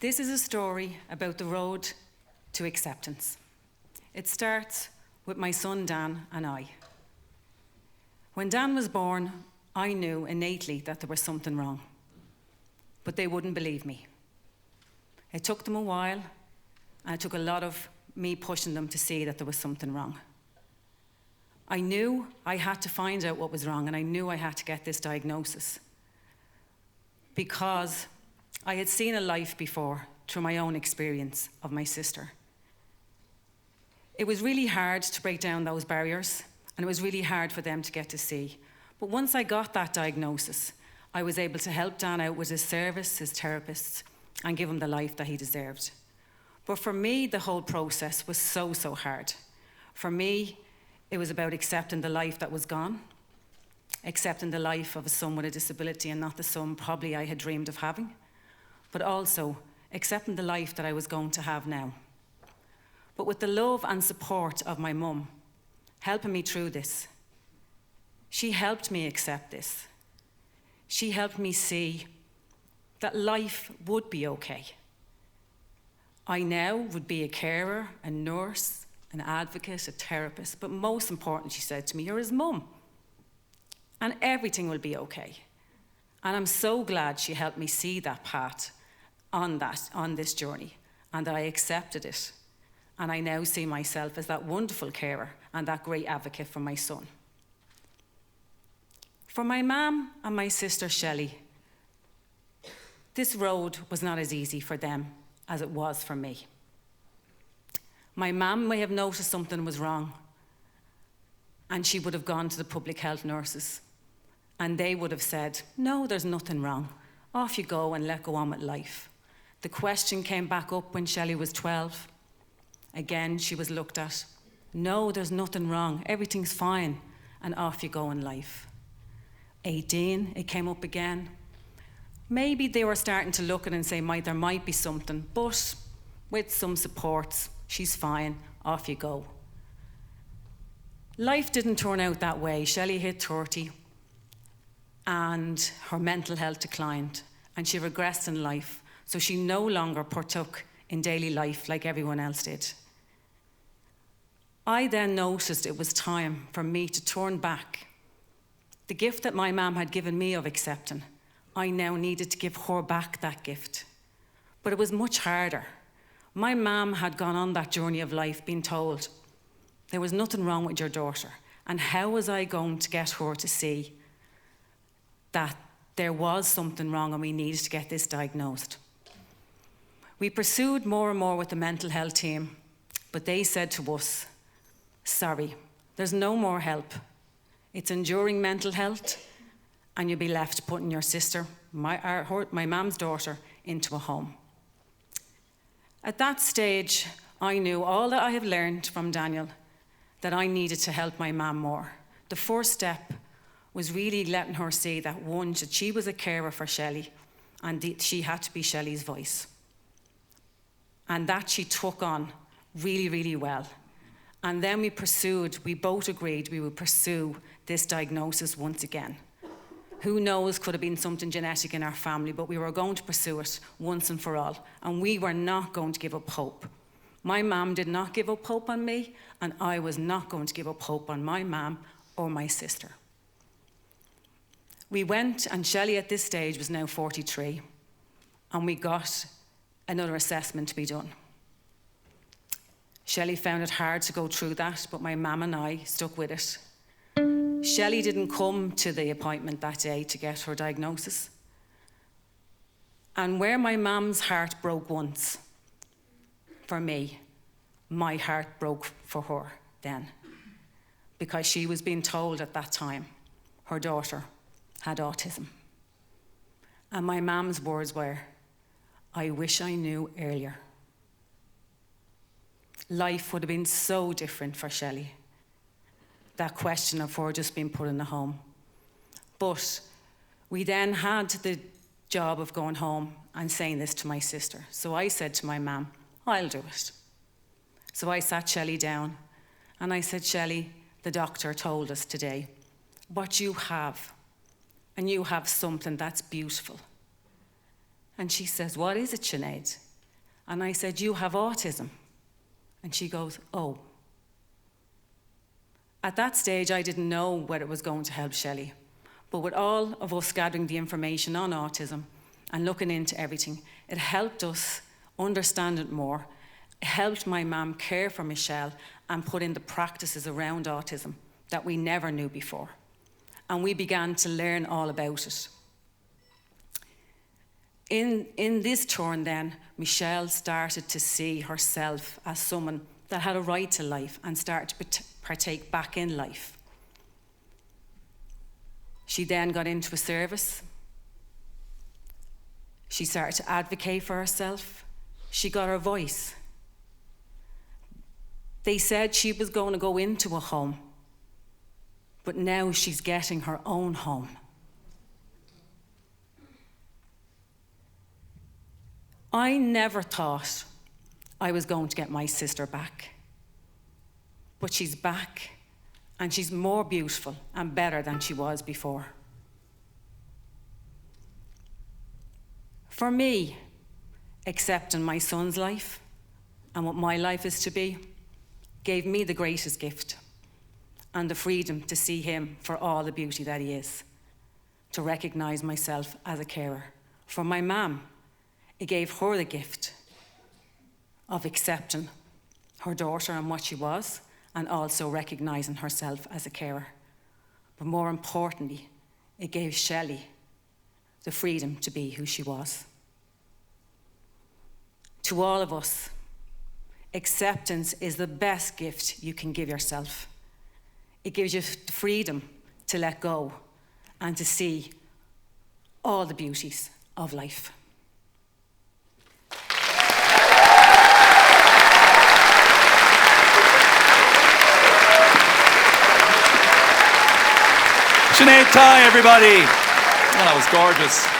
This is a story about the road to acceptance. It starts with my son Dan and I. When Dan was born, I knew innately that there was something wrong, but they wouldn't believe me. It took them a while, and it took a lot of me pushing them to see that there was something wrong. I knew I had to find out what was wrong, and I knew I had to get this diagnosis because I had seen a life before through my own experience of my sister. It was really hard to break down those barriers, and it was really hard for them to get to see. But once I got that diagnosis, I was able to help Dan out with his service, his therapists, and give him the life that he deserved. But for me, the whole process was so hard. For me, it was about accepting the life that was gone, accepting the life of a son with a disability and not the son probably I had dreamed of having, but also accepting the life that I was going to have now. But with the love and support of my mum, helping me through this, she helped me accept this. She helped me see that life would be okay. I now would be a carer, a nurse, an advocate, a therapist, but most important, she said to me, you're his mum, and everything will be okay. And I'm so glad she helped me see that path on this journey, and that I accepted it. And I now see myself as that wonderful carer and that great advocate for my son. For my mum and my sister Shelley, this road was not as easy for them as it was for me. My mum may have noticed something was wrong, and she would have gone to the public health nurses, and they would have said, no, there's nothing wrong. Off you go and let go on with life. The question came back up when Shelley was 12. Again, she was looked at. No, there's nothing wrong. Everything's fine. And off you go in life. 18, it came up again. Maybe they were starting to look at it and say, there might be something, but with some supports, she's fine. Off you go. Life didn't turn out that way. Shelley hit 30, and her mental health declined, and she regressed in life. So she no longer partook in daily life like everyone else did. I then noticed it was time for me to turn back. The gift that my mum had given me of accepting, I now needed to give her back that gift. But it was much harder. My mum had gone on that journey of life being told there was nothing wrong with your daughter. And how was I going to get her to see that there was something wrong and we needed to get this diagnosed? We pursued more and more with the mental health team, but they said to us, sorry, there's no more help. It's enduring mental health, and you'll be left putting your sister, my mum's daughter, into a home. At that stage, I knew all that I have learned from Daniel, that I needed to help my mum more. The first step was really letting her see that, one, that she was a carer for Shelley, and she had to be Shelley's voice. And that she took on really, really well. And then we both agreed we would pursue this diagnosis once again. Who knows, could have been something genetic in our family, but we were going to pursue it once and for all. And we were not going to give up hope. My mum did not give up hope on me, and I was not going to give up hope on my mum or my sister. We went, and Shelley at this stage was now 43, and we got another assessment to be done. Shelley found it hard to go through that, but my mum and I stuck with it. Shelley didn't come to the appointment that day to get her diagnosis. And where my mum's heart broke once, for me, my heart broke for her then, because she was being told at that time her daughter had autism. And my mum's words were, I wish I knew earlier. Life would have been so different for Shelley. That question of her just being put in the home. But we then had the job of going home and saying this to my sister. So I said to my mum, I'll do it. So I sat Shelley down and I said, Shelley, the doctor told us today what you have, and you have something that's beautiful. And she says, what is it, Sinead? And I said, "You have autism." And she goes, "Oh." At that stage, I didn't know whether it was going to help Shelley. But with all of us gathering the information on autism and looking into everything, it helped us understand it more. It helped my mum care for Michelle and put in the practices around autism that we never knew before. And we began to learn all about it. In this turn then, Michelle started to see herself as someone that had a right to life and started to partake back in life. She then got into a service. She started to advocate for herself. She got her voice. They said she was going to go into a home, but now she's getting her own home. I never thought I was going to get my sister back, but she's back, and she's more beautiful and better than she was before. For me, accepting my son's life and what my life is to be gave me the greatest gift and the freedom to see him for all the beauty that he is, to recognise myself as a carer. For my mum, it gave her the gift of accepting her daughter and what she was, and also recognising herself as a carer. But more importantly, it gave Shelley the freedom to be who she was. To all of us, acceptance is the best gift you can give yourself. It gives you the freedom to let go and to see all the beauties of life. Sinead Tighe, everybody. Oh, that was gorgeous.